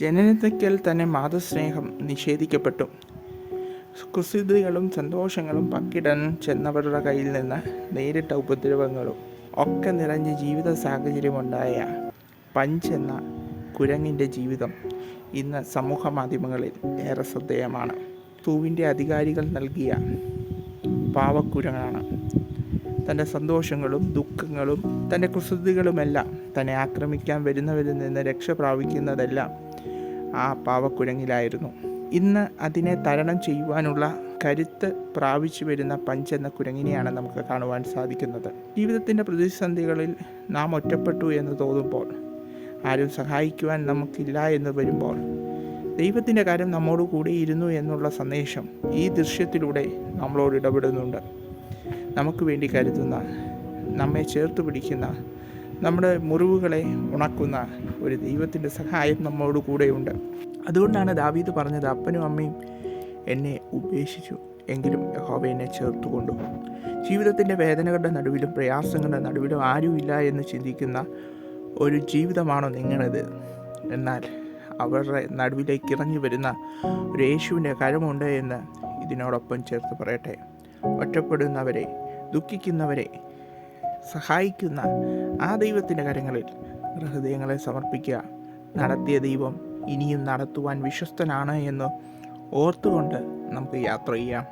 ജനനത്തിക്കൽ തന്നെ മാതൃസ്നേഹം നിഷേധിക്കപ്പെട്ടു. കുസൃതികളും സന്തോഷങ്ങളും പങ്കിടാൻ ചെന്നവരുടെ കയ്യിൽ നിന്ന് നേരിട്ട ഉപദ്രവങ്ങളും ഒക്കെ നിറഞ്ഞ ജീവിത സാഹചര്യമുണ്ടായ പഞ്ച് എന്ന കുരങ്ങിൻ്റെ ജീവിതം ഇന്ന് സമൂഹ മാധ്യമങ്ങളിൽ ഏറെ ശ്രദ്ധേയമാണ്. പൂവിൻ്റെ അധികാരികൾ നൽകിയ പാവക്കുരങ്ങാണ്. തൻ്റെ സന്തോഷങ്ങളും ദുഃഖങ്ങളും തൻ്റെ കുസൃതികളുമെല്ലാം തന്നെ ആക്രമിക്കാൻ വരുന്നവരിൽ നിന്ന് രക്ഷ പ്രാപിക്കുന്നതെല്ലാം ആ പാവക്കുരങ്ങിലായിരുന്നു. ഇന്ന് അതിനെ തരണം ചെയ്യുവാനുള്ള കരുത്ത് പ്രാപിച്ചു വരുന്ന പഞ്ച് എന്ന കുരങ്ങിനെയാണ് നമുക്ക് കാണുവാൻ സാധിക്കുന്നത്. ജീവിതത്തിൻ്റെ പ്രതിസന്ധികളിൽ നാം ഒറ്റപ്പെട്ടു എന്ന് തോന്നുമ്പോൾ, ആരും സഹായിക്കുവാൻ നമുക്കില്ല എന്ന് വരുമ്പോൾ, ദൈവത്തിൻ്റെ കാര്യം നമ്മോട് കൂടെ ഇരുന്നു എന്നുള്ള സന്ദേശം ഈ ദൃശ്യത്തിലൂടെ നമ്മളോട് ഇടപെടുന്നുണ്ട്. നമുക്ക് വേണ്ടി കരുതുന്ന, നമ്മെ ചേർത്ത് പിടിക്കുന്ന, നമ്മുടെ മുറിവുകളെ ഉണക്കുന്ന ഒരു ദൈവത്തിൻ്റെ സഹായം നമ്മോട് കൂടെയുണ്ട്. അതുകൊണ്ടാണ് ദാവീദ് പറഞ്ഞത്, അപ്പനും അമ്മയും എന്നെ ഉപേക്ഷിച്ചു, എങ്കിലും യഹോവ എന്നെ ചേർത്തുകൊണ്ടു. ജീവിതത്തിൻ്റെ വേദനകളുടെ നടുവിലും പ്രയാസങ്ങളുടെ നടുവിലും ആരുമില്ല എന്ന് ചിന്തിക്കുന്ന ഒരു ജീവിതമാണോ നിങ്ങളത്? എന്നാൽ അവരുടെ നടുവിലേക്ക് ഇറങ്ങി വരുന്ന ഒരു യേശുവിൻ്റെ കരമുണ്ട് എന്ന് ഇതിനോടൊപ്പം ചേർത്ത് പറയട്ടെ. ഒറ്റപ്പെടുന്നവരെ, ദുഃഖിക്കുന്നവരെ സഹായിക്കുന്ന ആ ദൈവത്തിൻ്റെ കരങ്ങളിൽ ഹൃദയങ്ങളെ സമർപ്പിക്കുക. നടത്തിയ ദൈവം ഇനിയും നടത്തുവാൻ വിശ്വസ്തനാണ് എന്ന് ഓർത്തുകൊണ്ട് നമുക്ക് യാത്ര ചെയ്യാം.